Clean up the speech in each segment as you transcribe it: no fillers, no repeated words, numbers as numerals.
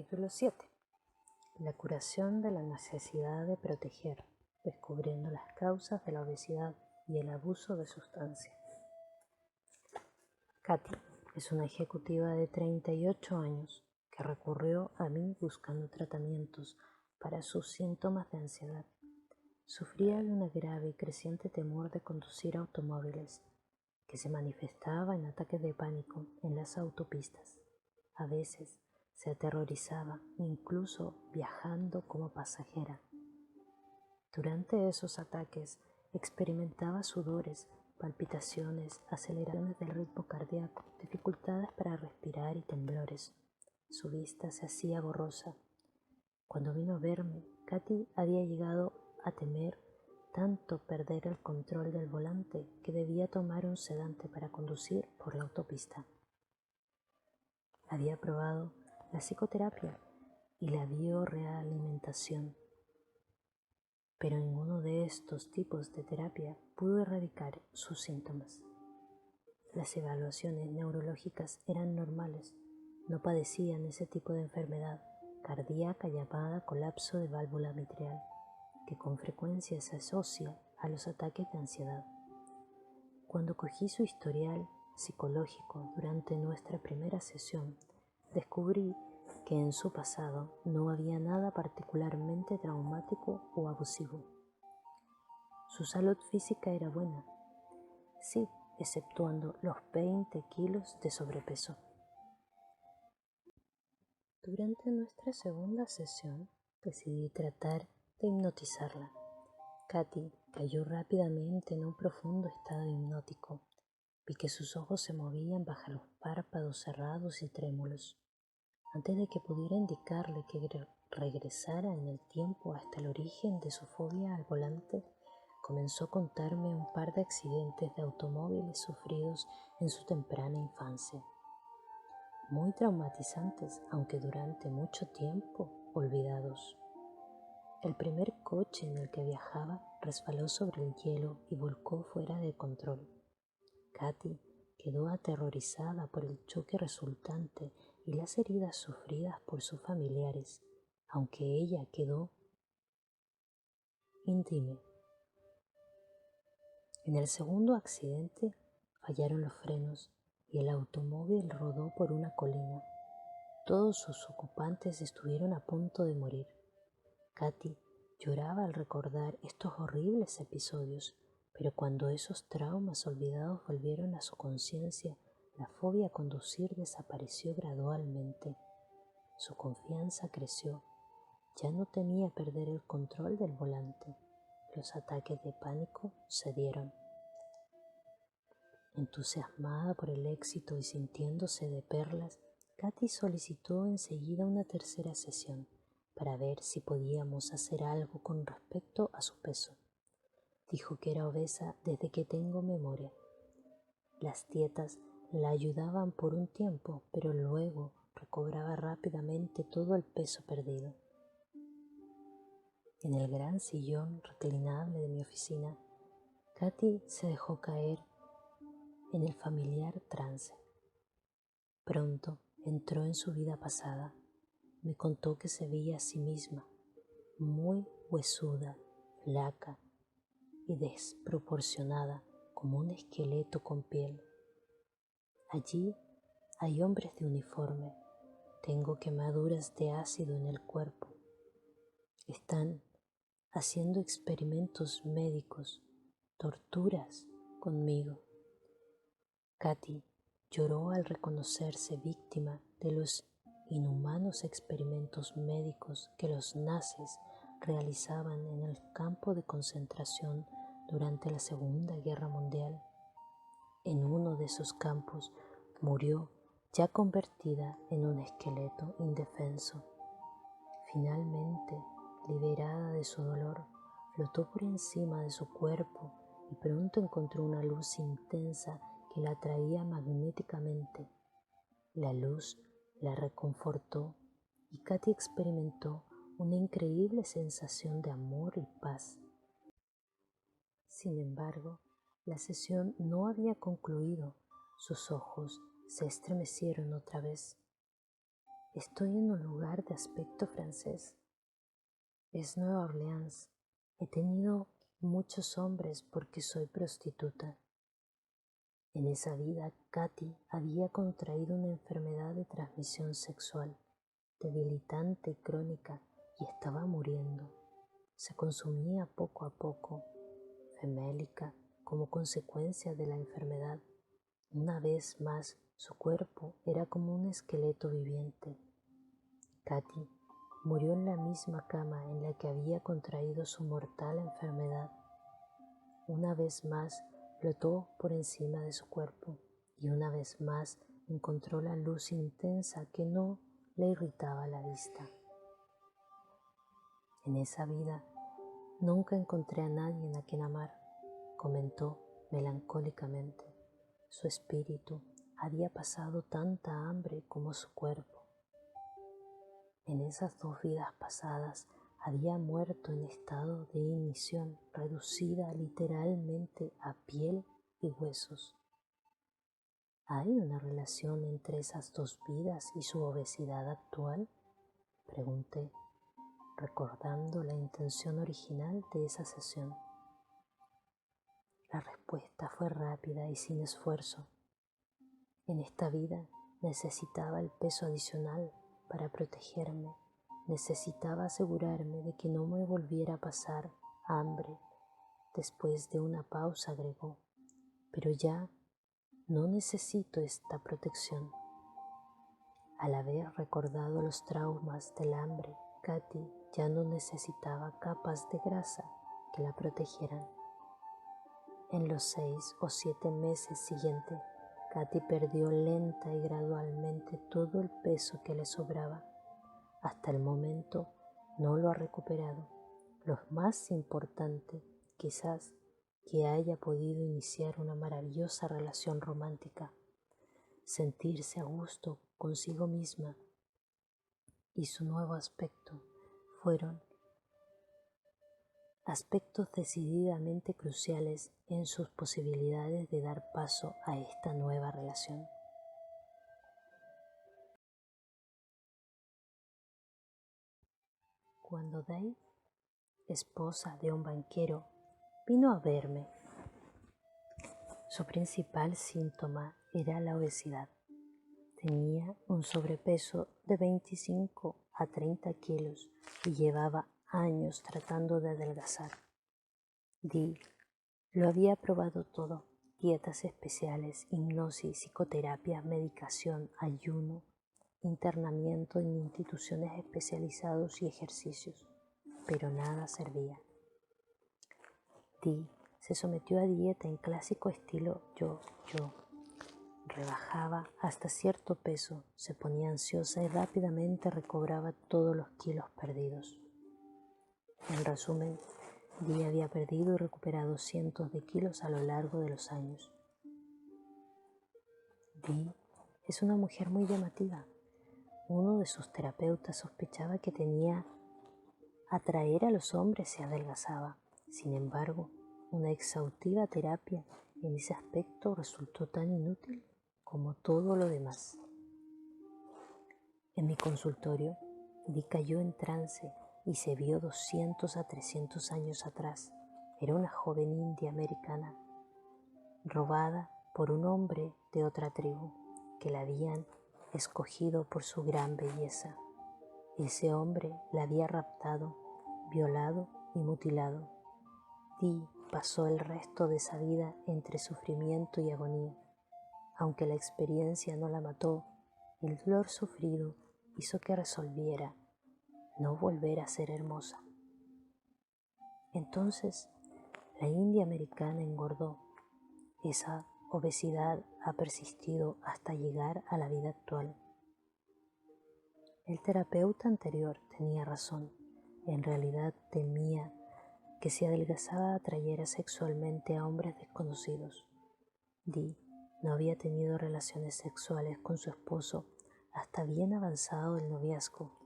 Capítulo 7. La curación de la necesidad de proteger, descubriendo las causas de la obesidad y el abuso de sustancias. Katy es una ejecutiva de 38 años que recurrió a mí buscando tratamientos para sus síntomas de ansiedad. Sufría de un grave y creciente temor de conducir automóviles, que se manifestaba en ataques de pánico en las autopistas. A veces se aterrorizaba, incluso viajando como pasajera. Durante esos ataques experimentaba sudores, palpitaciones, aceleraciones del ritmo cardíaco, dificultades para respirar y temblores. Su vista se hacía borrosa. Cuando vino a verme, Katy había llegado a temer tanto perder el control del volante que debía tomar un sedante para conducir por la autopista. Había probado la psicoterapia y la biorealimentación, pero ninguno de estos tipos de terapia pudo erradicar sus síntomas. Las evaluaciones neurológicas eran normales, no padecían ese tipo de enfermedad cardíaca llamada colapso de válvula mitral, que con frecuencia se asocia a los ataques de ansiedad. Cuando cogí su historial psicológico durante nuestra primera sesión, descubrí que en su pasado no había nada particularmente traumático o abusivo. Su salud física era buena, sí, exceptuando los 20 kilos de sobrepeso. Durante nuestra segunda sesión, decidí tratar de hipnotizarla. Katy cayó rápidamente en un profundo estado hipnótico. Vi que sus ojos se movían bajo los párpados cerrados y trémulos. Antes de que pudiera indicarle que regresara en el tiempo hasta el origen de su fobia al volante, comenzó a contarme un par de accidentes de automóviles sufridos en su temprana infancia. Muy traumatizantes, aunque durante mucho tiempo olvidados. El primer coche en el que viajaba resbaló sobre el hielo y volcó fuera de control. Katy quedó aterrorizada por el choque resultante y las heridas sufridas por sus familiares, aunque ella quedó indemne. En el segundo accidente fallaron los frenos y el automóvil rodó por una colina. Todos sus ocupantes estuvieron a punto de morir. Katy lloraba al recordar estos horribles episodios, pero cuando esos traumas olvidados volvieron a su conciencia, la fobia a conducir desapareció gradualmente. Su confianza creció. Ya no temía perder el control del volante. Los ataques de pánico cedieron. Entusiasmada por el éxito y sintiéndose de perlas, Katy solicitó enseguida una tercera sesión para ver si podíamos hacer algo con respecto a su peso. Dijo que era obesa desde que tengo memoria. Las dietas la ayudaban por un tiempo, pero luego recobraba rápidamente todo el peso perdido. En el gran sillón reclinable de mi oficina, Katy se dejó caer en el familiar trance. Pronto entró en su vida pasada. Me contó que se veía a sí misma, muy huesuda, flaca y desproporcionada como un esqueleto con piel. Allí hay hombres de uniforme. Tengo quemaduras de ácido en el cuerpo. Están haciendo experimentos médicos, torturas conmigo. Katy lloró al reconocerse víctima de los inhumanos experimentos médicos que los nazis realizaban en el campo de concentración durante la Segunda Guerra Mundial. En uno de esos campos murió ya convertida en un esqueleto indefenso. Finalmente, liberada de su dolor, flotó por encima de su cuerpo y pronto encontró una luz intensa que la atraía magnéticamente. La luz la reconfortó y Katy experimentó una increíble sensación de amor y paz. Sin embargo, la sesión no había concluido. Sus ojos se estremecieron otra vez. Estoy en un lugar de aspecto francés. Es Nueva Orleans. He tenido muchos hombres porque soy prostituta. En esa vida, Katy había contraído una enfermedad de transmisión sexual, debilitante y crónica, y estaba muriendo. Se consumía poco a poco, femélica, como consecuencia de la enfermedad. Una vez más, su cuerpo era como un esqueleto viviente. Katy murió en la misma cama en la que había contraído su mortal enfermedad. Una vez más, flotó por encima de su cuerpo y una vez más encontró la luz intensa que no le irritaba la vista. En esa vida nunca encontré a nadie a quien amar, comentó melancólicamente. Su espíritu había pasado tanta hambre como su cuerpo. En esas 2 vidas pasadas había muerto en estado de ignición, reducida literalmente a piel y huesos. ¿Hay una relación entre esas 2 vidas y su obesidad actual?, pregunté, recordando la intención original de esa sesión. La respuesta fue rápida y sin esfuerzo. En esta vida necesitaba el peso adicional para protegerme. Necesitaba asegurarme de que no me volviera a pasar hambre. Después de una pausa agregó, pero ya no necesito esta protección. Al haber recordado los traumas del hambre, Katy ya no necesitaba capas de grasa que la protegieran. En los 6 o 7 meses siguientes, Katy perdió lenta y gradualmente todo el peso que le sobraba. Hasta el momento no lo ha recuperado. Lo más importante, quizás, que haya podido iniciar una maravillosa relación romántica, sentirse a gusto consigo misma y su nuevo aspecto fueron aspectos decididamente cruciales en sus posibilidades de dar paso a esta nueva relación. Cuando Dave, esposa de un banquero, vino a verme, su principal síntoma era la obesidad. Tenía un sobrepeso de 25 a 30 kilos y llevaba años tratando de adelgazar. Dee lo había probado todo: dietas especiales, hipnosis, psicoterapia, medicación, ayuno, internamiento en instituciones especializadas y ejercicios, pero nada servía. Dee se sometió a dieta en clásico estilo yo-yo. Rebajaba hasta cierto peso, se ponía ansiosa y rápidamente recobraba todos los kilos perdidos. En resumen, Dee había perdido y recuperado cientos de kilos a lo largo de los años. Dee es una mujer muy llamativa. Uno de sus terapeutas sospechaba que tenía atraer a los hombres si adelgazaba. Sin embargo, una exhaustiva terapia en ese aspecto resultó tan inútil como todo lo demás. En mi consultorio, Dee cayó en trance y se vio 200 a 300 años atrás. Era una joven india americana, robada por un hombre de otra tribu que la habían escogido por su gran belleza. Ese hombre la había raptado, violado y mutilado. Dee pasó el resto de esa vida entre sufrimiento y agonía. Aunque la experiencia no la mató, el dolor sufrido hizo que resolviera no volver a ser hermosa. Entonces, la india americana engordó. Esa obesidad ha persistido hasta llegar a la vida actual. El terapeuta anterior tenía razón. En realidad temía que si adelgazaba atrayera sexualmente a hombres desconocidos. Dee no había tenido relaciones sexuales con su esposo hasta bien avanzado el noviazgo,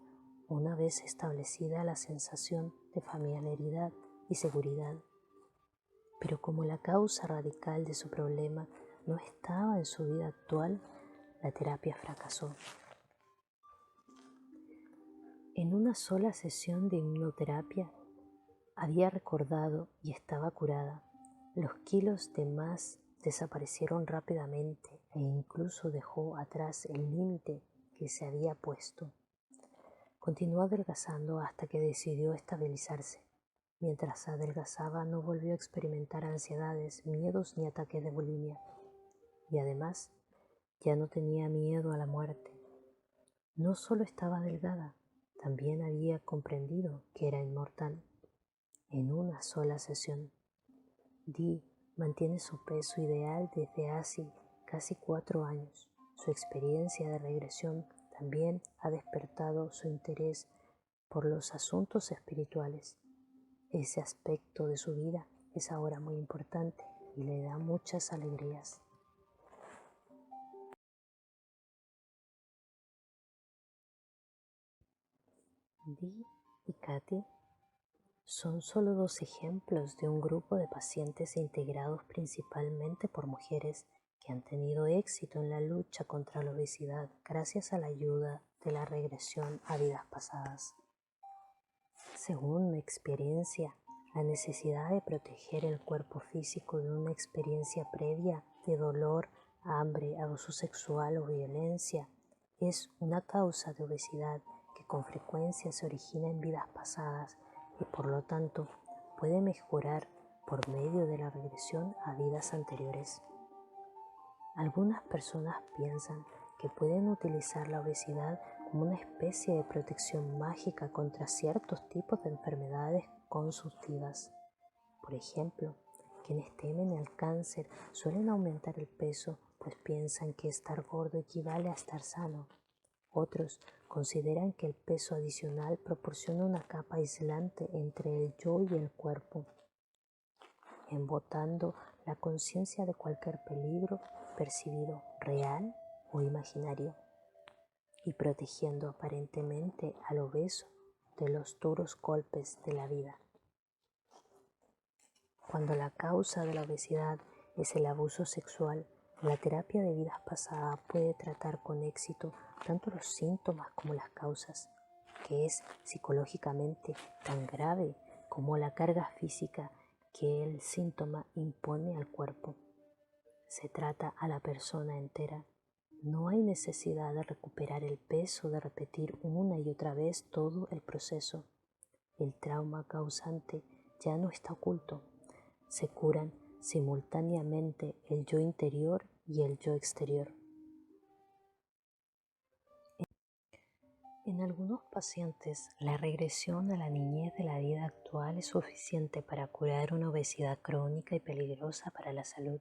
una vez establecida la sensación de familiaridad y seguridad. Pero como la causa radical de su problema no estaba en su vida actual, la terapia fracasó. En una sola sesión de hipnoterapia había recordado y estaba curada. Los kilos de más desaparecieron rápidamente e incluso dejó atrás el límite que se había puesto. Continuó adelgazando hasta que decidió estabilizarse. Mientras adelgazaba no volvió a experimentar ansiedades, miedos ni ataques de bulimia. Y además, ya no tenía miedo a la muerte. No solo estaba delgada, también había comprendido que era inmortal. En una sola sesión. Dee mantiene su peso ideal desde hace casi 4 años. Su experiencia de regresión también ha despertado su interés por los asuntos espirituales. Ese aspecto de su vida es ahora muy importante y le da muchas alegrías. Dee y Katy son solo 2 ejemplos de un grupo de pacientes integrados principalmente por mujeres que han tenido éxito en la lucha contra la obesidad gracias a la ayuda de la regresión a vidas pasadas. Según mi experiencia, la necesidad de proteger el cuerpo físico de una experiencia previa de dolor, hambre, abuso sexual o violencia es una causa de obesidad que con frecuencia se origina en vidas pasadas y por lo tanto puede mejorar por medio de la regresión a vidas anteriores. Algunas personas piensan que pueden utilizar la obesidad como una especie de protección mágica contra ciertos tipos de enfermedades consultivas. Por ejemplo, quienes temen el cáncer suelen aumentar el peso pues piensan que estar gordo equivale a estar sano. Otros consideran que el peso adicional proporciona una capa aislante entre el yo y el cuerpo, embotando la conciencia de cualquier peligro percibido, real o imaginario, y protegiendo aparentemente al obeso de los duros golpes de la vida. Cuando la causa de la obesidad es el abuso sexual, la terapia de vidas pasadas puede tratar con éxito tanto los síntomas como las causas, que es psicológicamente tan grave como la carga física que el síntoma impone al cuerpo. Se trata a la persona entera. No hay necesidad de recuperar el peso, de repetir una y otra vez todo el proceso. El trauma causante ya no está oculto. Se curan simultáneamente el yo interior y el yo exterior. En algunos pacientes, la regresión a la niñez de la vida actual es suficiente para curar una obesidad crónica y peligrosa para la salud.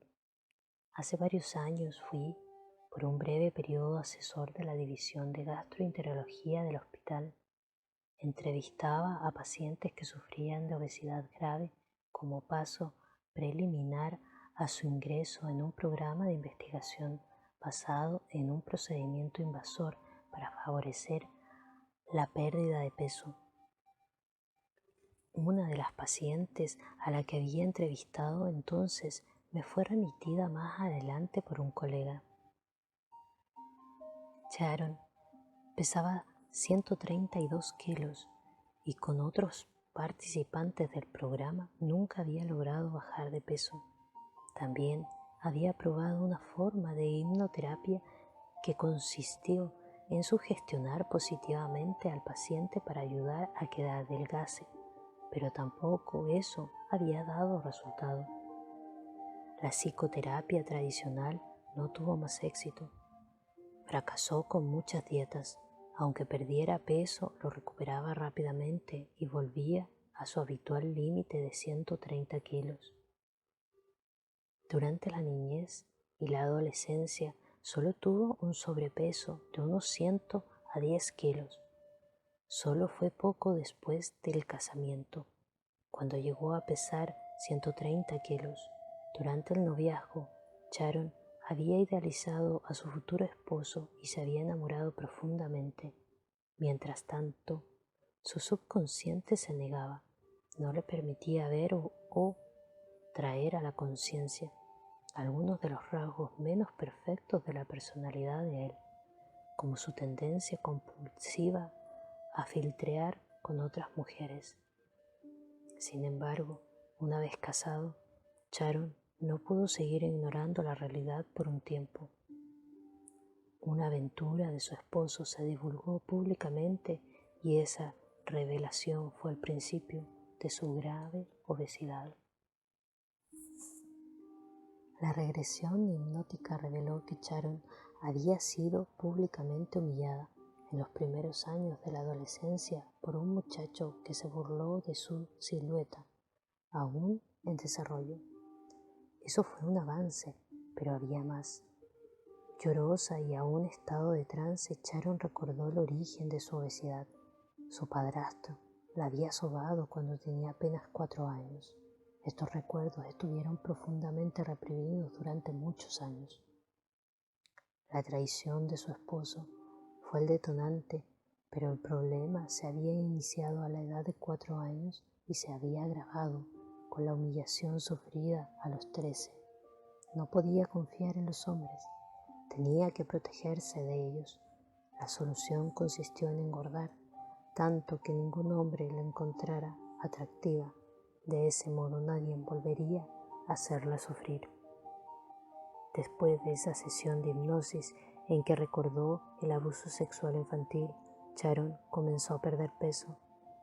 Hace varios años fui, por un breve periodo, asesor de la División de Gastroenterología del hospital. Entrevistaba a pacientes que sufrían de obesidad grave como paso preliminar a su ingreso en un programa de investigación basado en un procedimiento invasor para favorecer la pérdida de peso. Una de las pacientes a la que había entrevistado entonces me fue remitida más adelante por un colega. Sharon pesaba 132 kilos y con otros participantes del programa nunca había logrado bajar de peso. También había probado una forma de hipnoterapia que consistió en sugestionar positivamente al paciente para ayudar a que adelgace, pero tampoco eso había dado resultado. La psicoterapia tradicional no tuvo más éxito. Fracasó con muchas dietas. Aunque perdiera peso, lo recuperaba rápidamente y volvía a su habitual límite de 130 kilos. Durante la niñez y la adolescencia solo tuvo un sobrepeso de unos 110 kilos. Solo fue poco después del casamiento, cuando llegó a pesar 130 kilos. Durante el noviazgo, Sharon había idealizado a su futuro esposo y se había enamorado profundamente. Mientras tanto, su subconsciente se negaba, no le permitía ver o traer a la conciencia algunos de los rasgos menos perfectos de la personalidad de él, como su tendencia compulsiva a filtrear con otras mujeres. Sin embargo, una vez casado, Sharon no pudo seguir ignorando la realidad por un tiempo. Una aventura de su esposo se divulgó públicamente y esa revelación fue el principio de su grave obesidad. La regresión hipnótica reveló que Sharon había sido públicamente humillada en los primeros años de la adolescencia por un muchacho que se burló de su silueta, aún en desarrollo. Eso fue un avance, pero había más. Llorosa y aún en estado de trance, Sharon recordó el origen de su obesidad. Su padrastro la había sobado cuando tenía apenas 4 años. Estos recuerdos estuvieron profundamente reprimidos durante muchos años. La traición de su esposo fue el detonante, pero el problema se había iniciado a la edad de 4 años y se había agravado con la humillación sufrida a los 13. No podía confiar en los hombres, tenía que protegerse de ellos. La solución consistió en engordar, tanto que ningún hombre la encontrara atractiva. De ese modo nadie volvería a hacerla sufrir. Después de esa sesión de hipnosis en que recordó el abuso sexual infantil, Sharon comenzó a perder peso.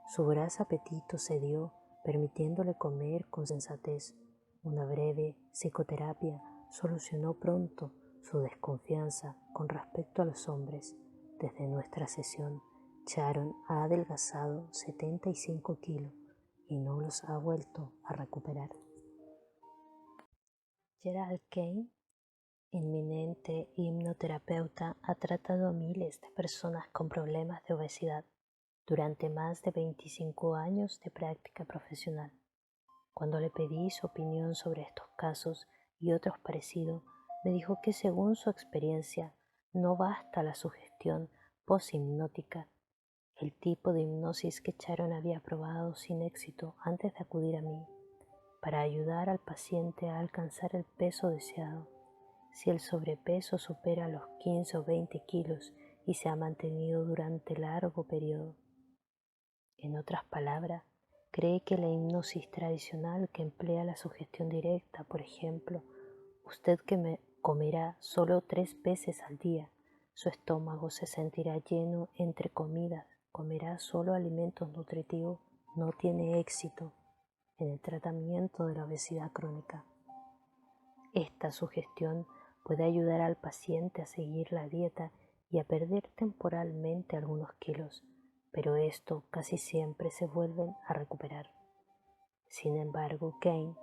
Su voraz apetito cedió, permitiéndole comer con sensatez. Una breve psicoterapia solucionó pronto su desconfianza con respecto a los hombres. Desde nuestra sesión, Sharon ha adelgazado 75 kilos y no los ha vuelto a recuperar. Gerald Kane, eminente hipnoterapeuta, ha tratado a miles de personas con problemas de obesidad durante más de 25 años de práctica profesional. Cuando le pedí su opinión sobre estos casos y otros parecidos, me dijo que según su experiencia no basta la sugestión poshipnótica, el tipo de hipnosis que Sharon había probado sin éxito antes de acudir a mí, para ayudar al paciente a alcanzar el peso deseado. Si el sobrepeso supera los 15 o 20 kilos y se ha mantenido durante largo periodo. En otras palabras, cree que la hipnosis tradicional que emplea la sugestión directa, por ejemplo, usted comerá solo 3 veces al día, su estómago se sentirá lleno entre comidas, comerá solo alimentos nutritivos, no tiene éxito en el tratamiento de la obesidad crónica. Esta sugestión puede ayudar al paciente a seguir la dieta y a perder temporalmente algunos kilos, pero esto casi siempre se vuelven a recuperar. Sin embargo, Kane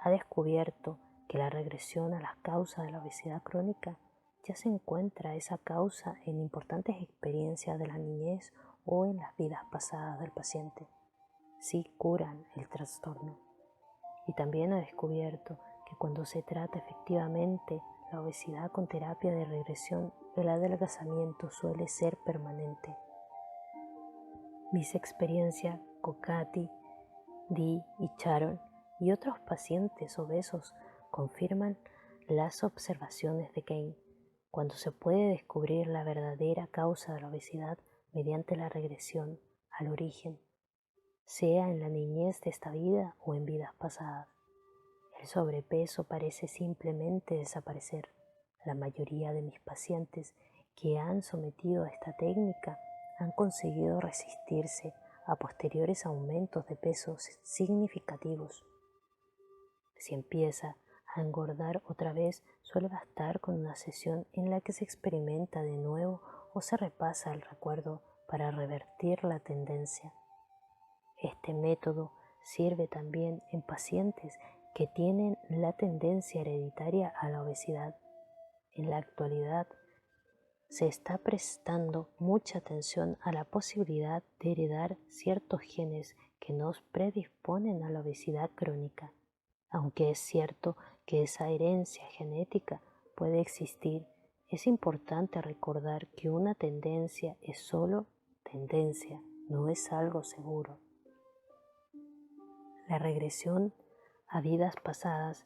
ha descubierto que la regresión a las causas de la obesidad crónica ya se encuentra esa causa en importantes experiencias de la niñez o en las vidas pasadas del paciente. Sí curan el trastorno. Y también ha descubierto que cuando se trata efectivamente la obesidad con terapia de regresión, el adelgazamiento suele ser permanente. Mis experiencias con Katy, Dee y Sharon y otros pacientes obesos confirman las observaciones de Kane. Cuando se puede descubrir la verdadera causa de la obesidad mediante la regresión al origen, sea en la niñez de esta vida o en vidas pasadas, el sobrepeso parece simplemente desaparecer. La mayoría de mis pacientes que han sometido a esta técnica han conseguido resistirse a posteriores aumentos de peso significativos. Si empieza a engordar otra vez, suele bastar con una sesión en la que se experimenta de nuevo o se repasa el recuerdo para revertir la tendencia. Este método sirve también en pacientes que tienen la tendencia hereditaria a la obesidad. En la actualidad, se está prestando mucha atención a la posibilidad de heredar ciertos genes que nos predisponen a la obesidad crónica. Aunque es cierto que esa herencia genética puede existir, es importante recordar que una tendencia es solo tendencia, no es algo seguro. La regresión a vidas pasadas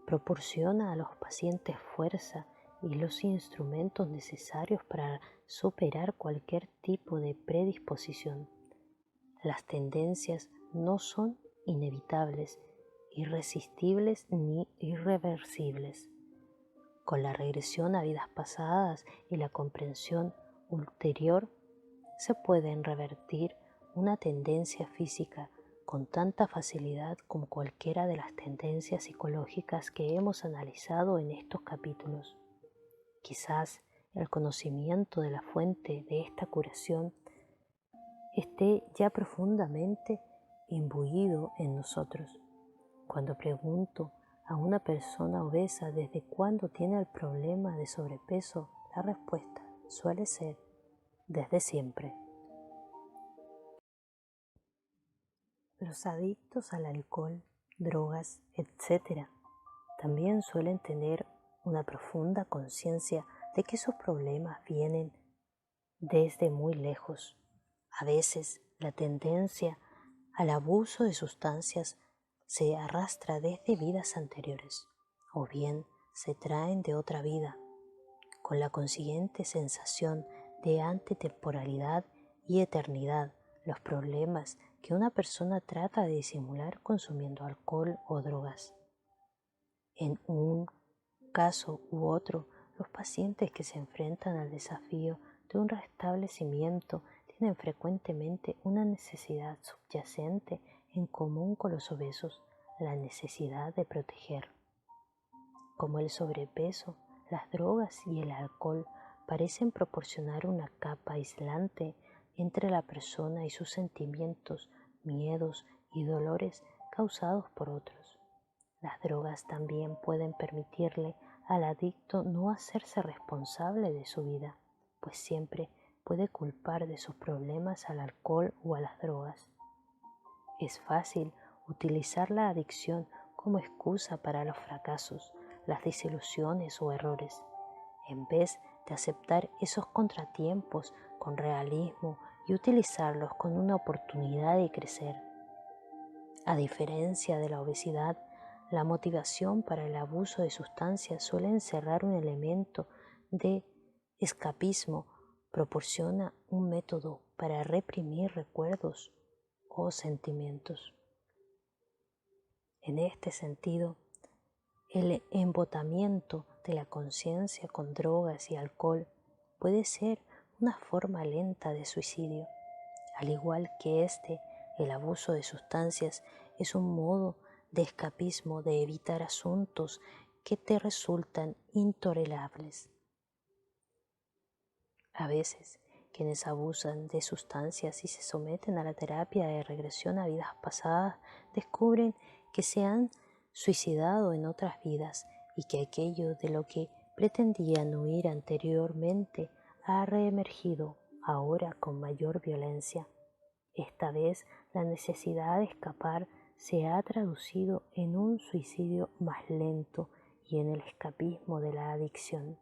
proporciona a los pacientes fuerza y los instrumentos necesarios para superar cualquier tipo de predisposición. Las tendencias no son inevitables, irresistibles ni irreversibles. Con la regresión a vidas pasadas y la comprensión ulterior, se pueden revertir una tendencia física con tanta facilidad como cualquiera de las tendencias psicológicas que hemos analizado en estos capítulos. Quizás el conocimiento de la fuente de esta curación esté ya profundamente imbuido en nosotros. Cuando pregunto a una persona obesa desde cuándo tiene el problema de sobrepeso, la respuesta suele ser desde siempre. Los adictos al alcohol, drogas, etc., también suelen tener una profunda conciencia de que sus problemas vienen desde muy lejos. A veces la tendencia al abuso de sustancias se arrastra desde vidas anteriores, o bien se traen de otra vida, con la consiguiente sensación de antetemporalidad y eternidad. Los problemas que una persona trata de disimular consumiendo alcohol o drogas. En un caso u otro, los pacientes que se enfrentan al desafío de un restablecimiento tienen frecuentemente una necesidad subyacente en común con los obesos, la necesidad de proteger. Como el sobrepeso, las drogas y el alcohol parecen proporcionar una capa aislante entre la persona y sus sentimientos, miedos y dolores causados por otros. Las drogas también pueden permitirle al adicto no hacerse responsable de su vida, pues siempre puede culpar de sus problemas al alcohol o a las drogas. Es fácil utilizar la adicción como excusa para los fracasos, las desilusiones o errores, en vez de aceptar esos contratiempos con realismo y utilizarlos con una oportunidad de crecer. A diferencia de la obesidad, la motivación para el abuso de sustancias suele encerrar un elemento de escapismo, proporciona un método para reprimir recuerdos o sentimientos. En este sentido, el embotamiento de la conciencia con drogas y alcohol puede ser una forma lenta de suicidio. Al igual que el abuso de sustancias es un modo de escapismo, de evitar asuntos que te resultan intolerables. A veces, quienes abusan de sustancias y se someten a la terapia de regresión a vidas pasadas descubren que se han suicidado en otras vidas y que aquello de lo que pretendían huir anteriormente ha reemergido ahora con mayor violencia. Esta vez la necesidad de escapar se ha traducido en un suicidio más lento y en el escapismo de la adicción.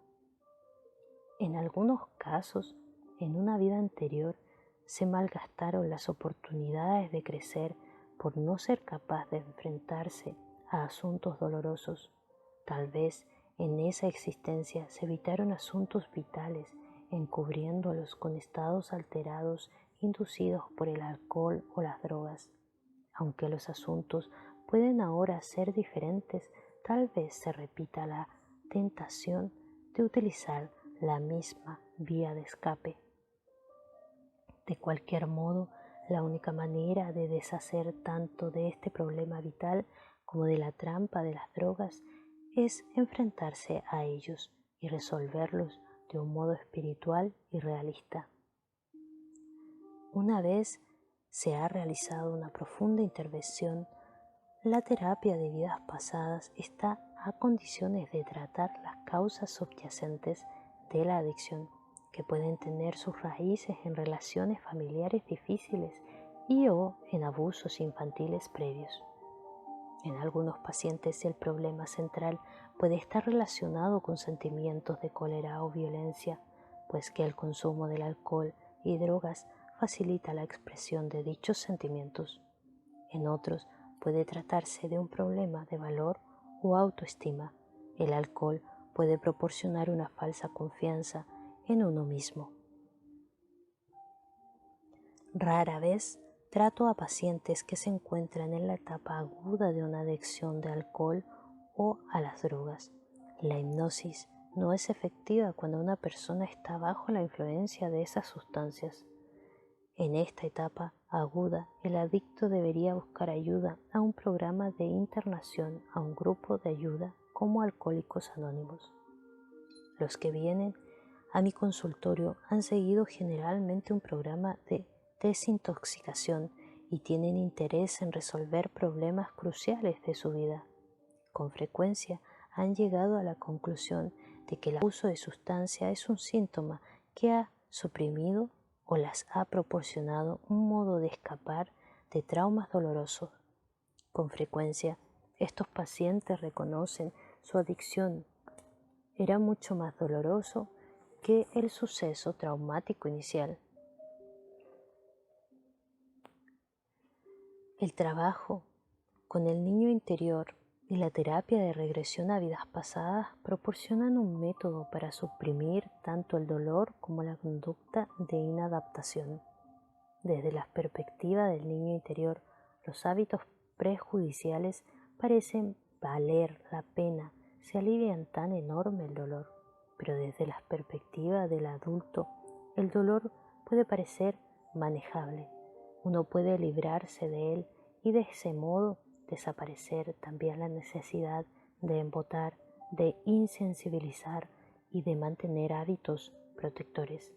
En algunos casos, en una vida anterior, se malgastaron las oportunidades de crecer por no ser capaz de enfrentarse a asuntos dolorosos. Tal vez en esa existencia se evitaron asuntos vitales, encubriéndolos con estados alterados inducidos por el alcohol o las drogas. Aunque los asuntos pueden ahora ser diferentes, tal vez se repita la tentación de utilizar la misma vía de escape. De cualquier modo, la única manera de deshacer tanto de este problema vital como de la trampa de las drogas es enfrentarse a ellos y resolverlos de un modo espiritual y realista. Una vez se ha realizado una profunda intervención, la terapia de vidas pasadas está a condiciones de tratar las causas subyacentes de la adicción, que pueden tener sus raíces en relaciones familiares difíciles y o en abusos infantiles previos. En algunos pacientes el problema central puede estar relacionado con sentimientos de cólera o violencia, pues que el consumo del alcohol y drogas facilita la expresión de dichos sentimientos. En otros puede tratarse de un problema de valor o autoestima. El alcohol puede proporcionar una falsa confianza en uno mismo. Rara vez trato a pacientes que se encuentran en la etapa aguda de una adicción de alcohol o a las drogas. La hipnosis no es efectiva cuando una persona está bajo la influencia de esas sustancias. En esta etapa aguda, el adicto debería buscar ayuda a un programa de internación, a un grupo de ayuda como Alcohólicos Anónimos. Los que vienen a mi consultorio han seguido generalmente un programa de desintoxicación y tienen interés en resolver problemas cruciales de su vida. Con frecuencia han llegado a la conclusión de que el abuso de sustancia es un síntoma que ha suprimido o les ha proporcionado un modo de escapar de traumas dolorosos. Con frecuencia, estos pacientes reconocen su adicción era mucho más doloroso que el suceso traumático inicial. El trabajo con el niño interior y la terapia de regresión a vidas pasadas proporcionan un método para suprimir tanto el dolor como la conducta de inadaptación. Desde la perspectiva del niño interior, los hábitos prejudiciales parecen valer la pena, se alivian tan enorme el dolor, pero desde la perspectiva del adulto, el dolor puede parecer manejable. Uno puede librarse de él y de ese modo desaparecer también la necesidad de embotar, de insensibilizar y de mantener hábitos protectores.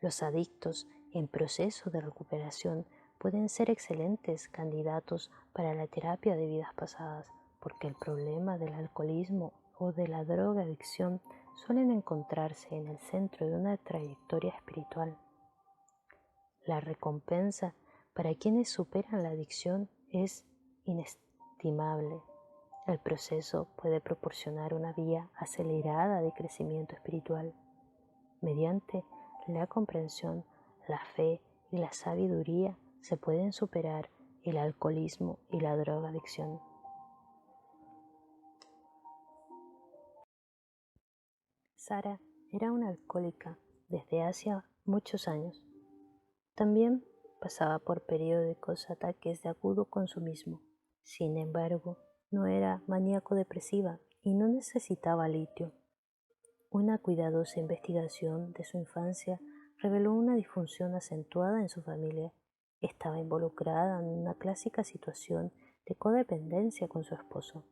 Los adictos en proceso de recuperación pueden ser excelentes candidatos para la terapia de vidas pasadas, porque el problema del alcoholismo o de la drogadicción suelen encontrarse en el centro de una trayectoria espiritual. La recompensa para quienes superan la adicción es inestimable. El proceso puede proporcionar una vía acelerada de crecimiento espiritual. Mediante la comprensión, la fe y la sabiduría se pueden superar el alcoholismo y la drogadicción. Sara era una alcohólica desde hacía muchos años. También pasaba por periódicos ataques de agudo consumismo. Sin embargo, no era maníaco-depresiva y no necesitaba litio. Una cuidadosa investigación de su infancia reveló una disfunción acentuada en su familia. Estaba involucrada en una clásica situación de codependencia con su esposo.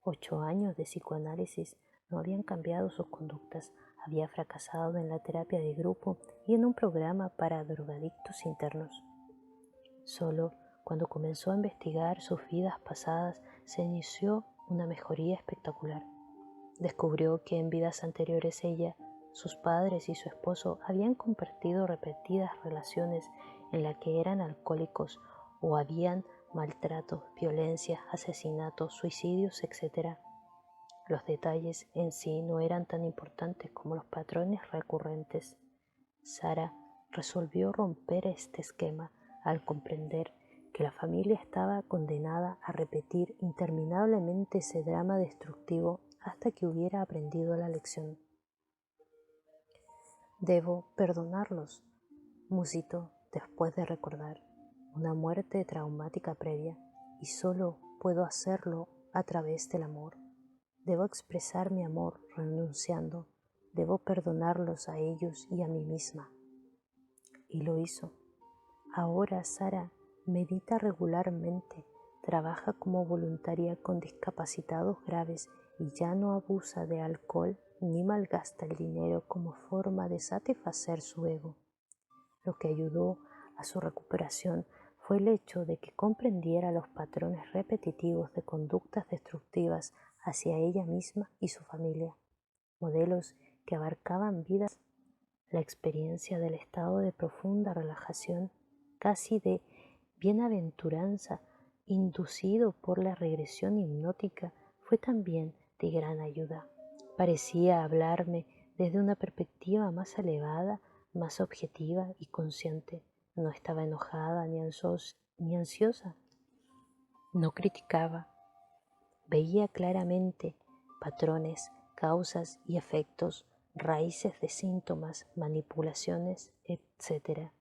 8 años de psicoanálisis no habían cambiado sus conductas. Había fracasado en la terapia de grupo y en un programa para drogadictos internos. Solo cuando comenzó a investigar sus vidas pasadas se inició una mejoría espectacular. Descubrió que en vidas anteriores ella, sus padres y su esposo habían compartido repetidas relaciones en las que eran alcohólicos o habían maltratos, violencias, asesinatos, suicidios, etc. Los detalles en sí no eran tan importantes como los patrones recurrentes. Sara resolvió romper este esquema al comprender que la familia estaba condenada a repetir interminablemente ese drama destructivo hasta que hubiera aprendido la lección. Debo perdonarlos, musitó después de recordar una muerte traumática previa, y solo puedo hacerlo a través del amor. Debo expresar mi amor renunciando, debo perdonarlos a ellos y a mí misma. Y lo hizo. Ahora Sara medita regularmente, trabaja como voluntaria con discapacitados graves y ya no abusa de alcohol ni malgasta el dinero como forma de satisfacer su ego. Lo que ayudó a su recuperación fue el hecho de que comprendiera los patrones repetitivos de conductas destructivas hacia ella misma y su familia, modelos que abarcaban vidas, la experiencia del estado de profunda relajación, casi de bienaventuranza, inducido por la regresión hipnótica, fue también de gran ayuda. Parecía hablarme desde una perspectiva más elevada, más objetiva y consciente. No estaba enojada ni ansiosa. No criticaba. Veía claramente patrones, causas y efectos, raíces de síntomas, manipulaciones, etc.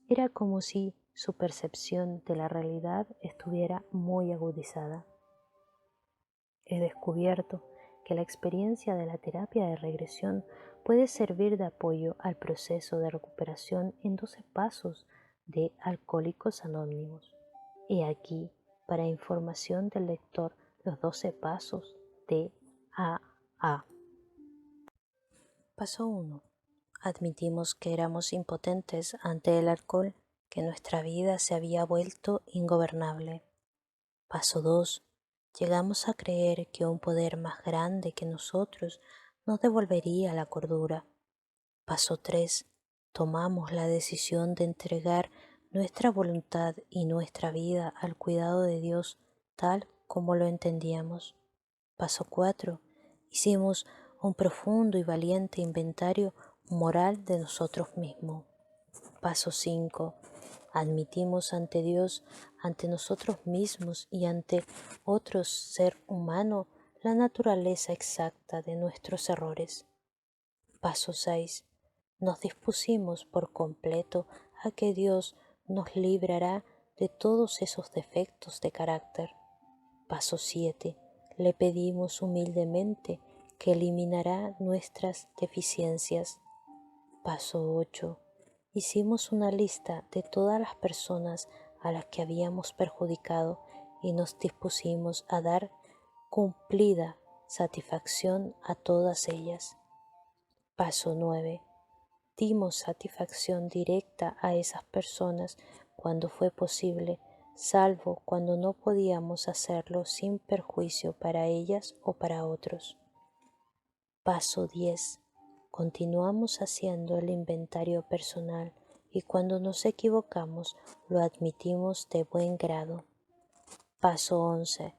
Era como si su percepción de la realidad estuviera muy agudizada. He descubierto que la experiencia de la terapia de regresión puede servir de apoyo al proceso de recuperación en 12 pasos de Alcohólicos Anónimos. He aquí, para información del lector, los 12 pasos de AA. Paso 1. Admitimos que éramos impotentes ante el alcohol, que nuestra vida se había vuelto ingobernable. Paso 2. Llegamos a creer que un poder más grande que nosotros nos devolvería la cordura. Paso 3. Tomamos la decisión de entregar nuestra voluntad y nuestra vida al cuidado de Dios tal como lo entendíamos. Paso 4. Hicimos un profundo y valiente inventario moral de nosotros mismos. Paso 5. Admitimos ante Dios, ante nosotros mismos y ante otro ser humano la naturaleza exacta de nuestros errores. Paso 6. Nos dispusimos por completo a que Dios nos librará de todos esos defectos de carácter. Paso 7. Le pedimos humildemente que eliminará nuestras deficiencias. Paso 8. Hicimos una lista de todas las personas a las que habíamos perjudicado y nos dispusimos a dar cumplida satisfacción a todas ellas. Paso 9. Dimos satisfacción directa a esas personas cuando fue posible, salvo cuando no podíamos hacerlo sin perjuicio para ellas o para otros. Paso 10. Continuamos haciendo el inventario personal y cuando nos equivocamos lo admitimos de buen grado. Paso 11.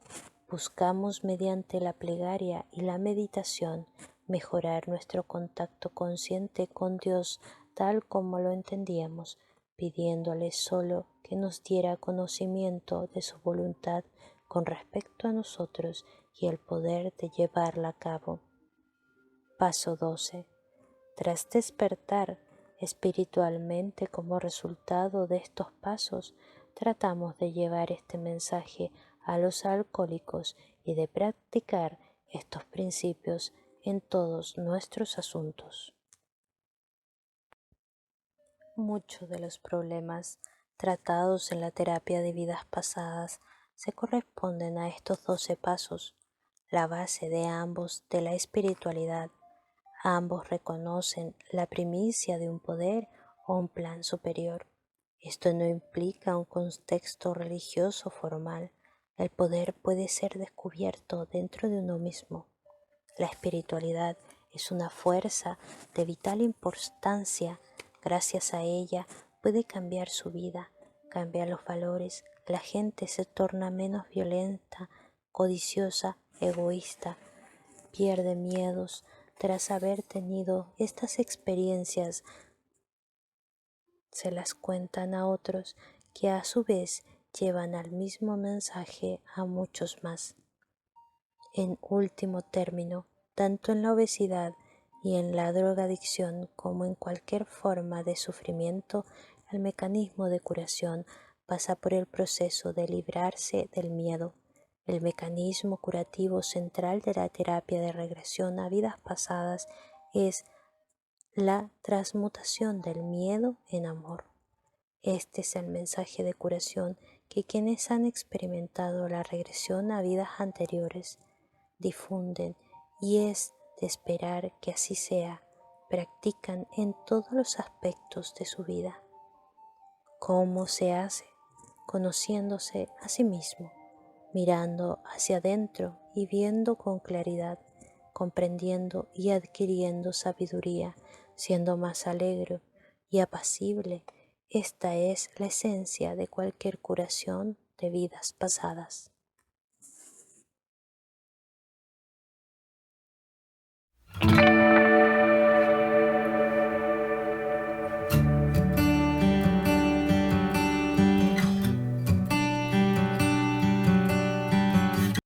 Buscamos mediante la plegaria y la meditación mejorar nuestro contacto consciente con Dios tal como lo entendíamos, pidiéndole solo que nos diera conocimiento de su voluntad con respecto a nosotros y el poder de llevarla a cabo. Paso 12. Tras despertar espiritualmente como resultado de estos pasos, tratamos de llevar este mensaje a los alcohólicos y de practicar estos principios en todos nuestros asuntos. Muchos de los problemas tratados en la terapia de vidas pasadas se corresponden a estos 12 pasos, la base de ambos de la espiritualidad. Ambos reconocen la primicia de un poder o un plan superior. Esto no implica un contexto religioso formal. El poder puede ser descubierto dentro de uno mismo. La espiritualidad es una fuerza de vital importancia. Gracias a ella puede cambiar su vida, cambiar los valores. La gente se torna menos violenta, codiciosa, egoísta, pierde miedos. Tras haber tenido estas experiencias, se las cuentan a otros que a su vez llevan al mismo mensaje a muchos más. En último término, tanto en la obesidad y en la drogadicción como en cualquier forma de sufrimiento, el mecanismo de curación pasa por el proceso de librarse del miedo. El mecanismo curativo central de la terapia de regresión a vidas pasadas es la transmutación del miedo en amor. Este es el mensaje de curación que quienes han experimentado la regresión a vidas anteriores difunden y es de esperar que así sea, practican en todos los aspectos de su vida. ¿Cómo se hace? Conociéndose a sí mismo, mirando hacia adentro y viendo con claridad, comprendiendo y adquiriendo sabiduría, siendo más alegre y apacible. Esta es la esencia de cualquier curación de vidas pasadas.